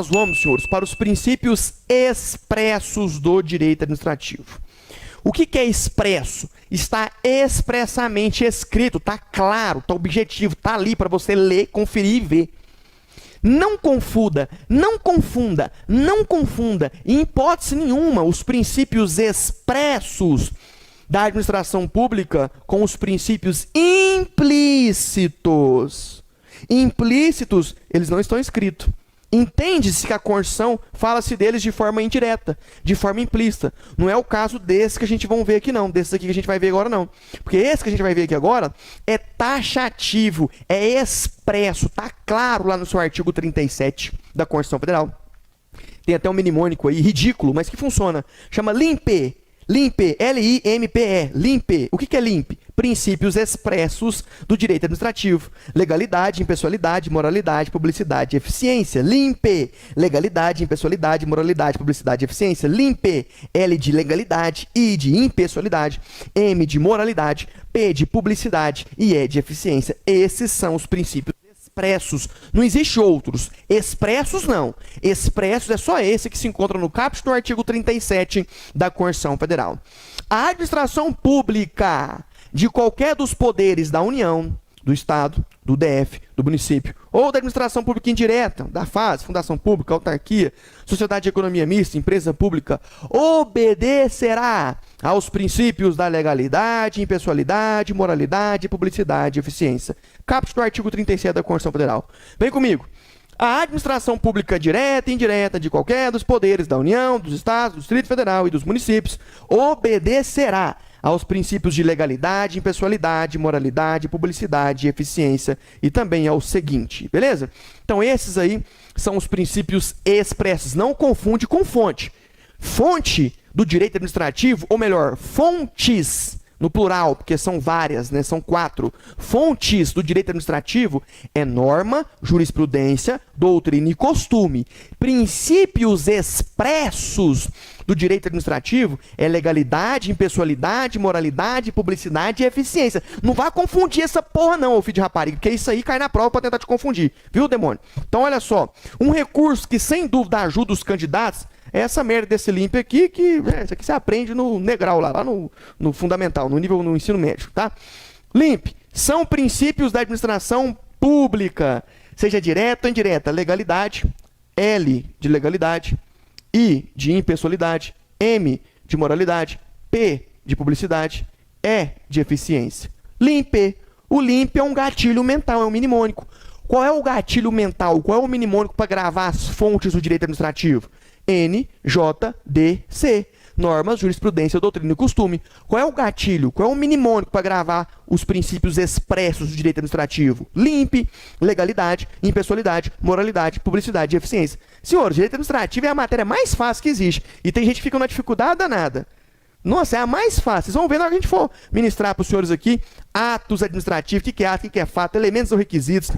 Nós vamos, senhores, para os princípios expressos do direito administrativo. O que é expresso? Está expressamente escrito, está claro, está objetivo, está ali para você ler, conferir e ver. Não confunda, não confunda, não confunda, em hipótese nenhuma, os princípios expressos da administração pública com os princípios implícitos. Implícitos, eles não estão escritos. Entende-se que a Constituição fala-se deles de forma indireta, de forma implícita. Não é o caso desse que a gente vai ver aqui não, desse aqui que a gente vai ver agora não. Porque esse que a gente vai ver aqui agora é taxativo, é expresso, está claro lá no seu artigo 37 da Constituição Federal. Tem até um mnemônico aí, ridículo, mas que funciona. Chama LIMPE. LIMPE, L-I-M-P-E, LIMPE. O que é LIMPE? Princípios expressos do direito administrativo. Legalidade, impessoalidade, moralidade, publicidade e eficiência. LIMPE. Legalidade, impessoalidade, moralidade, publicidade e eficiência. LIMPE. L de legalidade, I de impessoalidade, M de moralidade, P de publicidade e E de eficiência. Esses são os princípios expressos. Não existe outros. Expressos não. Expressos é só esse que se encontra no caput do artigo 37 da Constituição Federal. A administração pública de qualquer dos poderes da União, do Estado, do DF, do município, ou da administração pública indireta, da FAS, Fundação Pública, autarquia, Sociedade de Economia Mista, empresa pública, obedecerá aos princípios da legalidade, impessoalidade, moralidade, publicidade e eficiência. Caput do artigo 37 da Constituição Federal. Vem comigo. A administração pública direta e indireta de qualquer dos poderes da União, dos Estados, do Distrito Federal e dos municípios obedecerá aos princípios de legalidade, impessoalidade, moralidade, publicidade e eficiência, e também ao seguinte, beleza? Então esses aí são os princípios expressos. Não confunde com fonte. Fonte do direito administrativo, ou melhor, fontes, no plural, porque são várias, né? São 4. Fontes do direito administrativo é norma, jurisprudência, doutrina e costume. Princípios expressos do direito administrativo é legalidade, impessoalidade, moralidade, publicidade e eficiência. Não vá confundir essa porra não, ô filho de rapariga, porque isso aí cai na prova para tentar te confundir. Viu, demônio? Então, olha só. Um recurso que, sem dúvida, ajuda os candidatos é essa merda desse LIMPE aqui, que isso aqui você aprende no Negral, lá no fundamental, no nível no ensino médio, tá? LIMPE são princípios da administração pública, seja direta ou indireta. Legalidade, L de legalidade, I de impessoalidade, M de moralidade, P de publicidade, E de eficiência. LIMPE. O LIMPE é um gatilho mental, é um mnemônico. Qual é o gatilho mental? Qual é o mnemônico para gravar as fontes do direito administrativo? NJDC. Normas, jurisprudência, doutrina e costume. Qual é o gatilho? Qual é o mnemônico para gravar os princípios expressos do direito administrativo? LIMPE, legalidade, impessoalidade, moralidade, publicidade e eficiência. Senhor, direito administrativo é a matéria mais fácil que existe. E tem gente que fica numa dificuldade danada. Nossa, é a mais fácil. Vocês vão ver na hora que a gente for ministrar para os senhores aqui atos administrativos, o que é ato, o que é fato, elementos ou requisitos,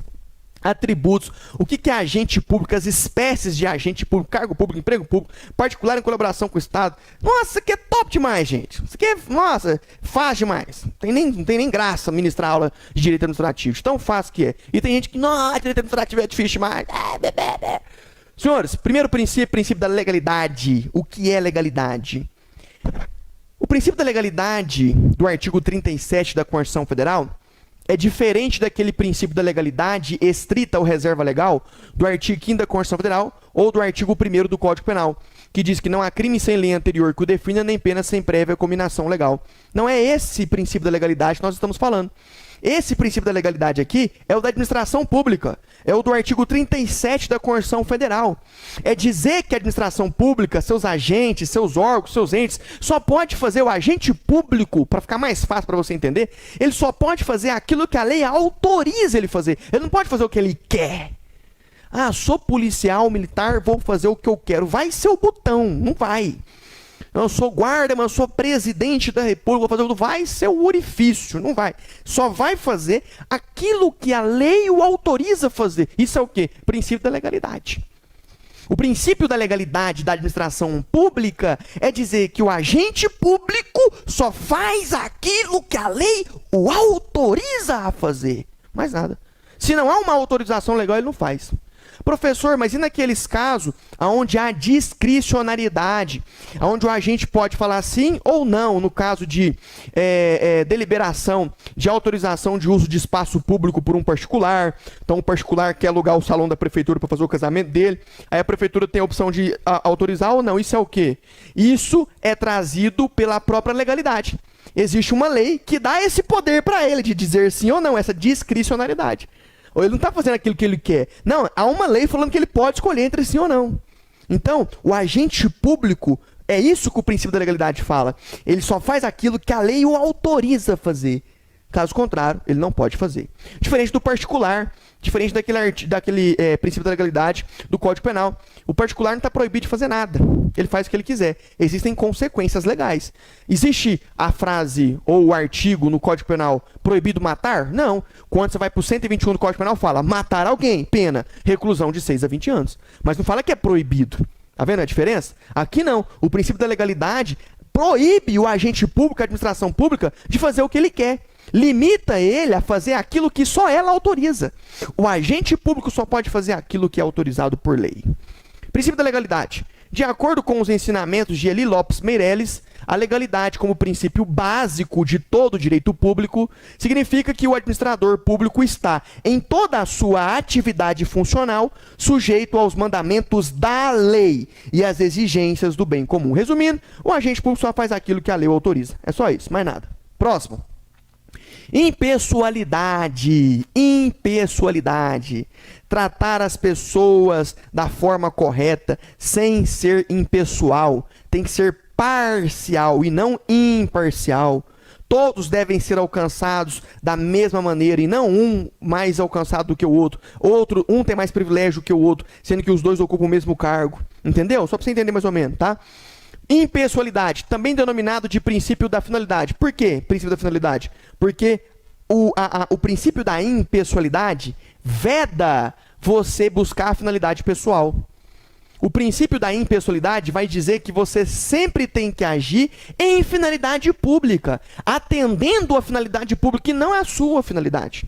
atributos, o que é agente público, as espécies de agente público, cargo público, emprego público, particular em colaboração com o Estado. Nossa, isso aqui é top demais, gente. Isso aqui é, nossa, fácil demais. Não tem nem graça ministrar aula de direito administrativo. Tão fácil que é. E tem gente que, nossa, direito administrativo é difícil demais. Senhores, primeiro princípio da legalidade. O que é legalidade? O princípio da legalidade do artigo 37 da Constituição Federal é diferente daquele princípio da legalidade estrita ou reserva legal do artigo 5º da Constituição Federal ou do artigo 1º do Código Penal, que diz que não há crime sem lei anterior que o defina, nem pena sem prévia cominação legal. Não é esse princípio da legalidade que nós estamos falando. Esse princípio da legalidade aqui é o da administração pública, é o do artigo 37 da Constituição Federal. É dizer que a administração pública, seus agentes, seus órgãos, seus entes, só pode fazer o agente público, para ficar mais fácil para você entender, ele só pode fazer aquilo que a lei autoriza ele fazer. Ele não pode fazer o que ele quer. Ah, sou policial, militar, vou fazer o que eu quero. Vai ser o botão, não vai. Eu sou guarda, mas eu sou presidente da república, vou fazer tudo. Vai ser o orifício, não vai. Só vai fazer aquilo que a lei o autoriza a fazer. Isso é o quê? Princípio da legalidade. O princípio da legalidade da administração pública é dizer que o agente público só faz aquilo que a lei o autoriza a fazer. Mais nada. Se não há uma autorização legal, ele não faz. Professor, mas e naqueles casos onde há discricionariedade, onde o agente pode falar sim ou não, no caso de deliberação de autorização de uso de espaço público por um particular, então o particular quer alugar o salão da prefeitura para fazer o casamento dele, aí a prefeitura tem a opção de autorizar ou não, isso é o quê? Isso é trazido pela própria legalidade. Existe uma lei que dá esse poder para ele de dizer sim ou não, essa discricionariedade. Ou ele não está fazendo aquilo que ele quer. Não, há uma lei falando que ele pode escolher entre sim ou não. Então, o agente público, é isso que o princípio da legalidade fala. Ele só faz aquilo que a lei o autoriza a fazer. Caso contrário, ele não pode fazer. Diferente do particular, diferente daquele princípio da legalidade do Código Penal. O particular não está proibido de fazer nada. Ele faz o que ele quiser. Existem consequências legais. Existe a frase ou o artigo no Código Penal proibido matar? Não. Quando você vai para o 121 do Código Penal, fala matar alguém, pena, reclusão de 6 a 20 anos. Mas não fala que é proibido. Tá vendo a diferença? Aqui não. O princípio da legalidade proíbe o agente público, a administração pública, de fazer o que ele quer. Limita ele a fazer aquilo que só ela autoriza. O agente público só pode fazer aquilo que é autorizado por lei. Princípio da legalidade. De acordo com os ensinamentos de Eli Lopes Meireles, a legalidade como princípio básico de todo o direito público significa que o administrador público está, em toda a sua atividade funcional, sujeito aos mandamentos da lei e às exigências do bem comum. Resumindo, o agente público só faz aquilo que a lei o autoriza. É só isso, mais nada. Próximo. Impessoalidade. Impessoalidade. Tratar as pessoas da forma correta, sem ser impessoal. Tem que ser parcial e não imparcial. Todos devem ser alcançados da mesma maneira e não um mais alcançado do que o outro. Um tem mais privilégio que o outro, sendo que os dois ocupam o mesmo cargo. Entendeu? Só para você entender mais ou menos, tá? Impessoalidade, também denominado de princípio da finalidade. Por quê princípio da finalidade? Porque o princípio da impessoalidade veda você buscar a finalidade pessoal. O princípio da impessoalidade vai dizer que você sempre tem que agir em finalidade pública, atendendo a finalidade pública e não a sua finalidade.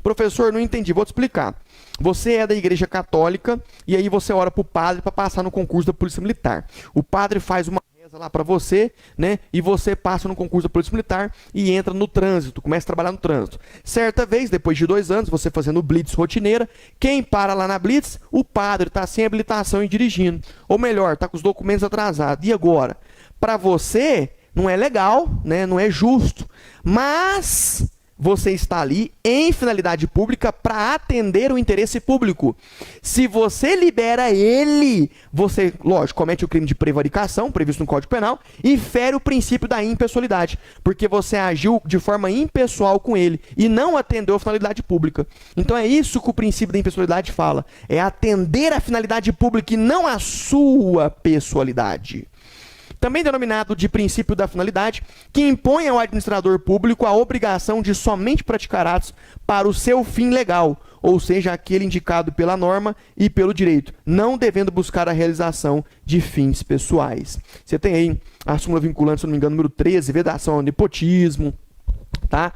Professor, não entendi, vou te explicar. Você é da igreja católica e aí você ora para o padre para passar no concurso da Polícia Militar. O padre faz uma reza lá para você, né? E você passa no concurso da Polícia Militar e entra no trânsito, começa a trabalhar no trânsito. Certa vez, depois de 2 anos, você fazendo blitz rotineira, quem para lá na blitz? O padre está sem habilitação e dirigindo. Ou melhor, está com os documentos atrasados. E agora? Para você, não é legal, né? Não é justo. Mas você está ali em finalidade pública para atender o interesse público. Se você libera ele, você, lógico, comete o crime de prevaricação, previsto no Código Penal, e fere o princípio da impessoalidade, porque você agiu de forma impessoal com ele e não atendeu a finalidade pública. Então é isso que o princípio da impessoalidade fala, é atender a finalidade pública e não a sua pessoalidade. Também denominado de princípio da finalidade, que impõe ao administrador público a obrigação de somente praticar atos para o seu fim legal, ou seja, aquele indicado pela norma e pelo direito, não devendo buscar a realização de fins pessoais. Você tem aí a súmula vinculante, se não me engano, número 13, vedação ao nepotismo, tá?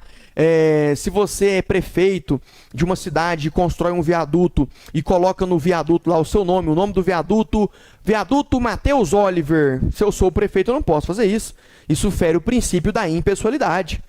Se você é prefeito de uma cidade e constrói um viaduto e coloca no viaduto lá o seu nome, o nome do viaduto, viaduto Matheus Oliver. Se eu sou o prefeito, eu não posso fazer isso. Isso fere o princípio da impessoalidade.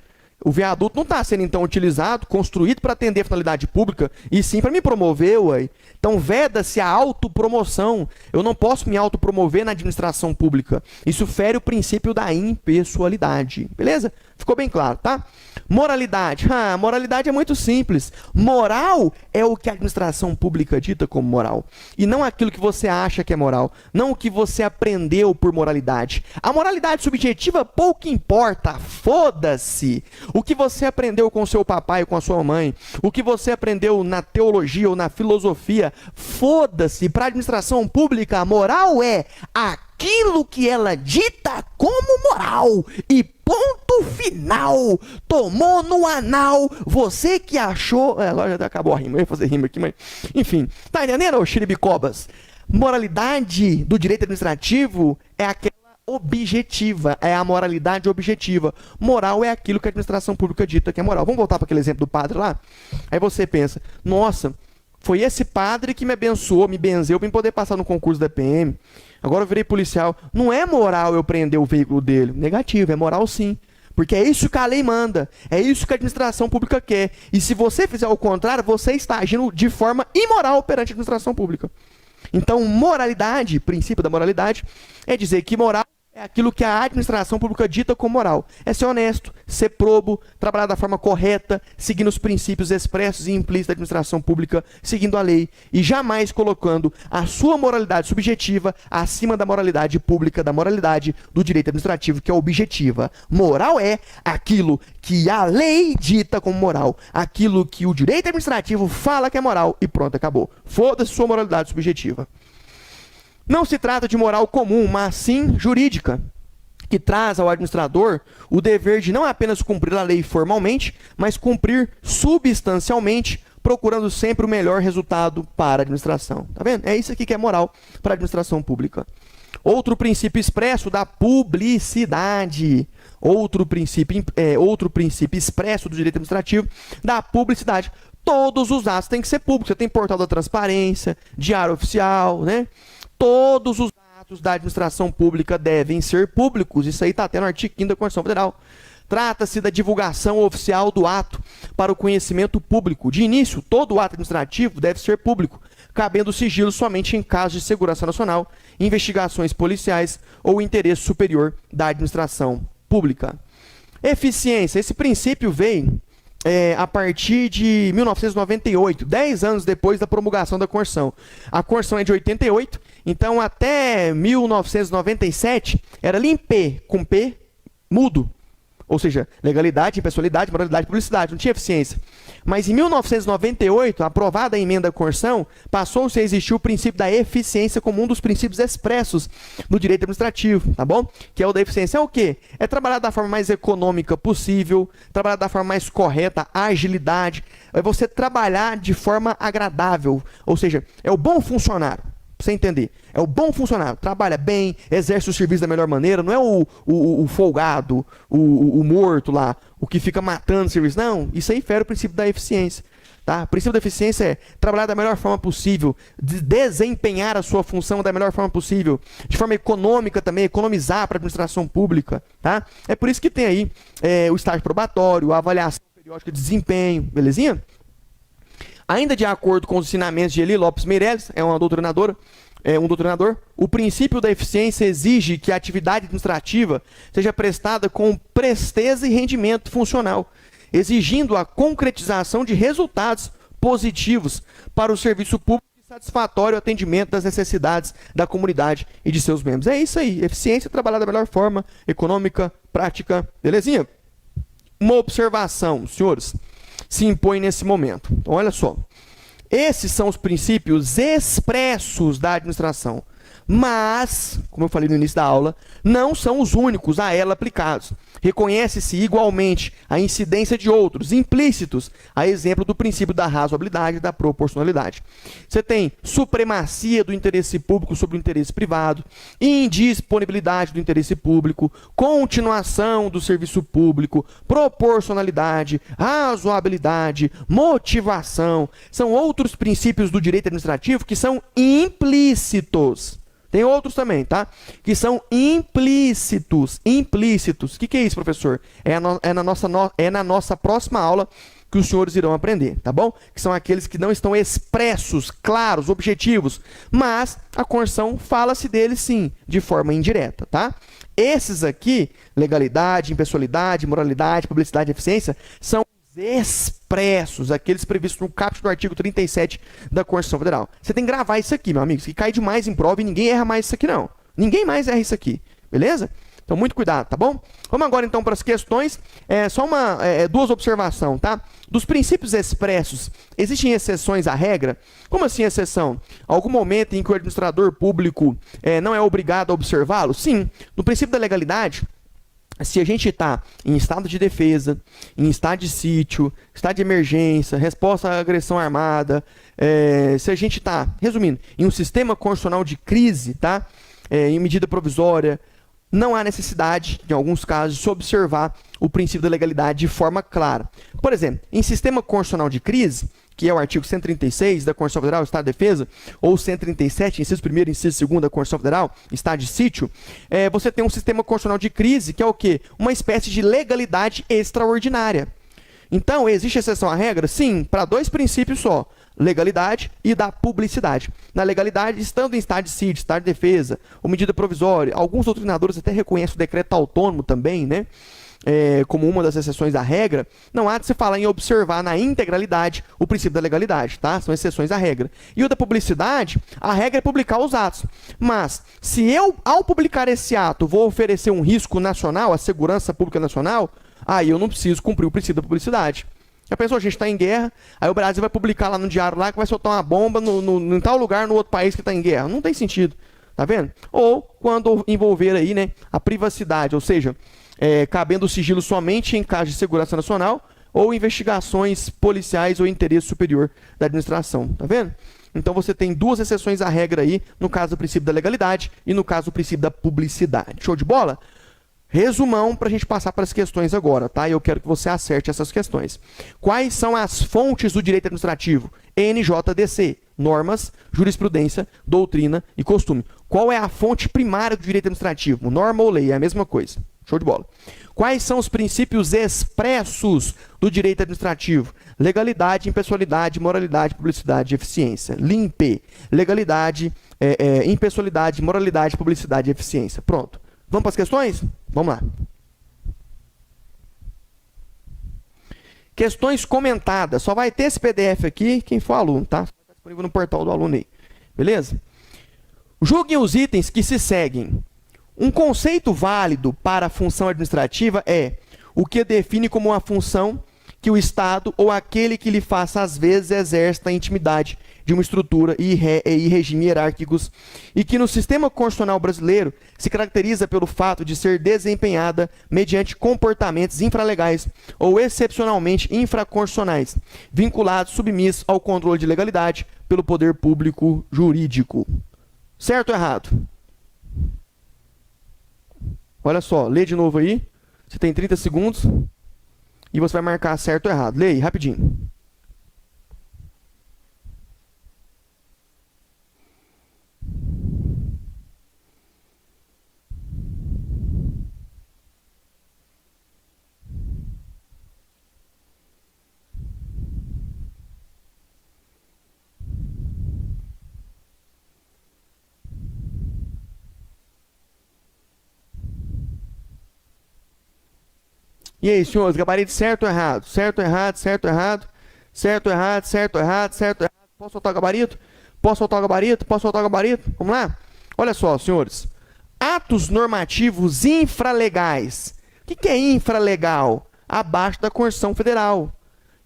O viaduto não está sendo, então, utilizado, construído para atender a finalidade pública, e sim para me promover, ué. Então, veda-se a autopromoção. Eu não posso me autopromover na administração pública. Isso fere o princípio da impessoalidade. Beleza? Ficou bem claro, tá? Moralidade. Moralidade é muito simples. Moral é o que a administração pública dita como moral. E não aquilo que você acha que é moral. Não o que você aprendeu por moralidade. A moralidade subjetiva pouco importa. Foda-se. O que você aprendeu com seu papai ou com a sua mãe. O que você aprendeu na teologia ou na filosofia. Foda-se. Para a administração pública, a moral é aquilo que ela dita como moral. E ponto final. Tomou no anal. Você que achou... agora já acabou a rima. Eu ia fazer rima aqui, mas... enfim. Tá entendendo, ô xiribicobas? Moralidade do direito administrativo é aquela objetiva. É a moralidade objetiva. Moral é aquilo que a administração pública dita que é moral. Vamos voltar para aquele exemplo do padre lá? Aí você pensa, nossa... Foi esse padre que me abençoou, me benzeu para poder passar no concurso da PM. Agora eu virei policial. Não é moral eu prender o veículo dele. Negativo, é moral sim. Porque é isso que a lei manda. É isso que a administração pública quer. E se você fizer o contrário, você está agindo de forma imoral perante a administração pública. Então, moralidade, princípio da moralidade, é dizer que moral é aquilo que a administração pública dita como moral. É ser honesto, ser probo, trabalhar da forma correta, seguindo os princípios expressos e implícitos da administração pública, seguindo a lei, e jamais colocando a sua moralidade subjetiva acima da moralidade pública, da moralidade do direito administrativo, que é objetiva. Moral é aquilo que a lei dita como moral, aquilo que o direito administrativo fala que é moral, e pronto, acabou. Foda-se sua moralidade subjetiva. Não se trata de moral comum, mas sim jurídica, que traz ao administrador o dever de não apenas cumprir a lei formalmente, mas cumprir substancialmente, procurando sempre o melhor resultado para a administração. Tá vendo? É isso aqui que é moral para a administração pública. Outro princípio expresso da publicidade. Outro princípio expresso do direito administrativo da publicidade. Todos os atos têm que ser públicos. Você tem portal da transparência, diário oficial, né? Todos os atos da administração pública devem ser públicos. Isso aí está até no artigo 5º da Constituição Federal. Trata-se da divulgação oficial do ato para o conhecimento público. De início, todo ato administrativo deve ser público, cabendo sigilo somente em casos de segurança nacional, investigações policiais ou interesse superior da administração pública. Eficiência. Esse princípio veio a partir de 1998, 10 anos depois da promulgação da Constituição. A Constituição é de 88, então até 1997 era ali em P, com P mudo. Ou seja, legalidade, impessoalidade, moralidade, publicidade, não tinha eficiência. Mas em 1998, aprovada a emenda à Constituição, passou-se a existir o princípio da eficiência como um dos princípios expressos do direito administrativo, tá bom? Que é o da eficiência. É o quê? É trabalhar da forma mais econômica possível, trabalhar da forma mais correta, agilidade, é você trabalhar de forma agradável, ou seja, é o bom funcionário. Pra você entender, é o bom funcionário, trabalha bem, exerce o serviço da melhor maneira, não é o folgado, o morto lá, o que fica matando o serviço. Não, isso aí fere o princípio da eficiência. Tá? O princípio da eficiência é trabalhar da melhor forma possível, desempenhar a sua função da melhor forma possível, de forma econômica também, economizar para a administração pública. Tá? É por isso que tem aí o estágio probatório, a avaliação periódica de desempenho, belezinha? Ainda de acordo com os ensinamentos de Eli Lopes Meirelles, um doutrinador, o princípio da eficiência exige que a atividade administrativa seja prestada com presteza e rendimento funcional, exigindo a concretização de resultados positivos para o serviço público e satisfatório atendimento das necessidades da comunidade e de seus membros. É isso aí, eficiência, trabalhar da melhor forma, econômica, prática, belezinha? Uma observação, senhores, se impõe nesse momento. Então, olha só. Esses são os princípios expressos da administração. Mas, como eu falei no início da aula, não são os únicos a ela aplicados. Reconhece-se igualmente a incidência de outros, implícitos, a exemplo do princípio da razoabilidade e da proporcionalidade. Você tem supremacia do interesse público sobre o interesse privado, indisponibilidade do interesse público, continuação do serviço público, proporcionalidade, razoabilidade, motivação. São outros princípios do direito administrativo que são implícitos. Tem outros também, tá? Que são implícitos. Implícitos. O que é isso, professor? É na nossa próxima aula que os senhores irão aprender, tá bom? Que são aqueles que não estão expressos, claros, objetivos. Mas a Constituição fala-se deles, sim, de forma indireta, tá? Esses aqui, legalidade, impessoalidade, moralidade, publicidade e eficiência, são expressos, aqueles previstos no caput do artigo 37 da Constituição Federal. Você tem que gravar isso aqui, meu amigo, isso aqui cai demais em prova e ninguém erra mais isso aqui, não. Ninguém mais erra isso aqui, beleza? Então, muito cuidado, tá bom? Vamos agora, então, para as questões. Só duas observações, tá? Dos princípios expressos, existem exceções à regra? Como assim exceção? Algum momento em que o administrador público não é obrigado a observá-lo? Sim. No princípio da legalidade, se a gente está em estado de defesa, em estado de sítio, estado de emergência, resposta à agressão armada, se a gente está, resumindo, em um sistema constitucional de crise, tá? Em medida provisória, não há necessidade, em alguns casos, de se observar o princípio da legalidade de forma clara. Por exemplo, em sistema constitucional de crise, que é o artigo 136 da Constituição Federal, Estado de Defesa, ou 137, inciso 1º e inciso 2º da Constituição Federal, Estado de Sítio, você tem um sistema constitucional de crise, que é o quê? Uma espécie de legalidade extraordinária. Então, existe exceção à regra? Sim, para dois princípios só, legalidade e da publicidade. Na legalidade, estando em estado de sítio, estado de defesa, ou medida provisória, alguns doutrinadores até reconhecem o decreto autônomo também, né? Como uma das exceções à regra, não há de se falar em observar na integralidade o princípio da legalidade, tá? São exceções à regra. E o da publicidade, a regra é publicar os atos. Mas, se eu, ao publicar esse ato, vou oferecer um risco nacional, à segurança pública nacional, aí eu não preciso cumprir o princípio da publicidade. Já pensou, a gente está em guerra, aí o Brasil vai publicar lá no diário lá que vai soltar uma bomba em tal lugar no outro país que está em guerra. Não tem sentido, tá vendo? Ou quando envolver aí, né, a privacidade, ou seja, cabendo o sigilo somente em caso de segurança nacional ou investigações policiais ou interesse superior da administração, tá vendo? Então você tem duas exceções à regra aí, no caso do princípio da legalidade e no caso do princípio da publicidade. Show de bola? Resumão para a gente passar para as questões agora, tá? Eu quero que você acerte essas questões. Quais são as fontes do direito administrativo? NJDC, normas, jurisprudência, doutrina e costume. Qual é a fonte primária do direito administrativo? Norma ou lei? É a mesma coisa. Show de bola. Quais são os princípios expressos do direito administrativo? Legalidade, impessoalidade, moralidade, publicidade e eficiência. LIMPE. Legalidade, impessoalidade, moralidade, publicidade e eficiência. Pronto. Vamos para as questões? Vamos lá. Questões comentadas. Só vai ter esse PDF aqui quem for aluno, tá? Está disponível no portal do aluno aí. Beleza? Julguem os itens que se seguem. Um conceito válido para a função administrativa é o que define como uma função que o Estado ou aquele que lhe faça às vezes exerce a intimidade de uma estrutura e regime hierárquicos e que no sistema constitucional brasileiro se caracteriza pelo fato de ser desempenhada mediante comportamentos infralegais ou excepcionalmente infraconstitucionais, vinculados submissos ao controle de legalidade pelo poder público jurídico. Certo ou errado? Olha só, lê de novo aí. Você tem 30 segundos. E você vai marcar certo ou errado. Lê aí, rapidinho. E aí, senhores, gabarito certo ou errado? Certo ou errado, certo ou errado? Certo ou errado, certo ou errado, certo ou errado? Posso soltar o gabarito? Posso soltar o gabarito? Posso soltar o gabarito? Vamos lá? Olha só, senhores. Atos normativos infralegais. O que é infralegal? Abaixo da Constituição Federal.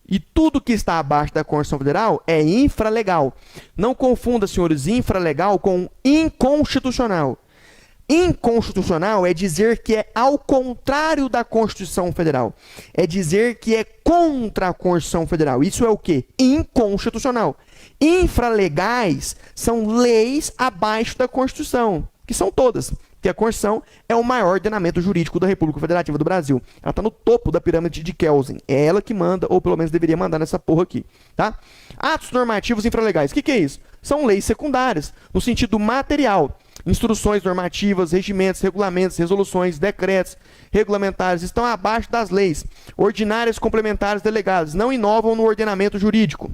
E tudo que está abaixo da Constituição Federal é infralegal. Não confunda, senhores, infralegal com inconstitucional. Inconstitucional é dizer que é ao contrário da Constituição Federal. É dizer que é contra a Constituição Federal. Isso é o quê? Inconstitucional. Infralegais são leis abaixo da Constituição, que são todas. Que a Constituição é o maior ordenamento jurídico da República Federativa do Brasil. Ela está no topo da pirâmide de Kelsen. É ela que manda, ou pelo menos deveria mandar nessa porra aqui. Tá? Atos normativos infralegais. O que é isso? São leis secundárias, no sentido material. Instruções normativas, regimentos, regulamentos, resoluções, decretos regulamentares estão abaixo das leis ordinárias complementares delegadas, não inovam no ordenamento jurídico.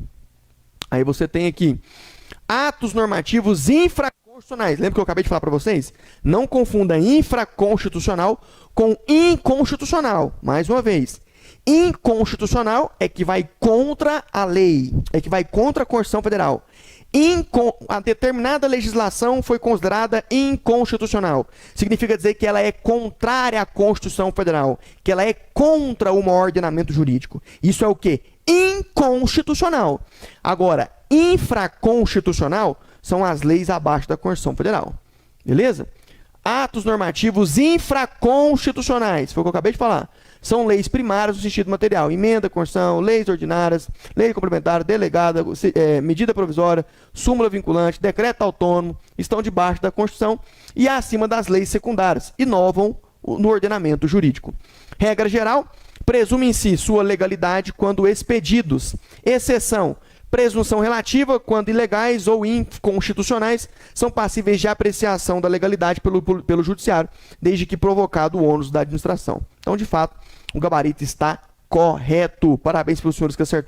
Aí você tem aqui atos normativos infraconstitucionais. Lembra que eu acabei de falar para vocês? Não confunda infraconstitucional com inconstitucional. Mais uma vez, inconstitucional é que vai contra a lei, é que vai contra a Constituição Federal. A determinada legislação foi considerada inconstitucional. Significa dizer que ela é contrária à Constituição Federal, que ela é contra o maior ordenamento jurídico. Isso é o quê? Inconstitucional. Agora, infraconstitucional são as leis abaixo da Constituição Federal. Beleza? Atos normativos infraconstitucionais, foi o que eu acabei de falar. São leis primárias no sentido material. Emenda, Constituição, leis ordinárias, lei complementar, delegada, medida provisória, súmula vinculante, decreto autônomo, estão debaixo da Constituição e acima das leis secundárias, inovam no ordenamento jurídico. Regra geral, presume em si sua legalidade quando expedidos. Exceção, Presunção relativa, quando ilegais ou inconstitucionais, são passíveis de apreciação da legalidade pelo judiciário, desde que provocado o ônus da administração. Então, de fato, o gabarito está correto. Parabéns para os senhores que acertaram.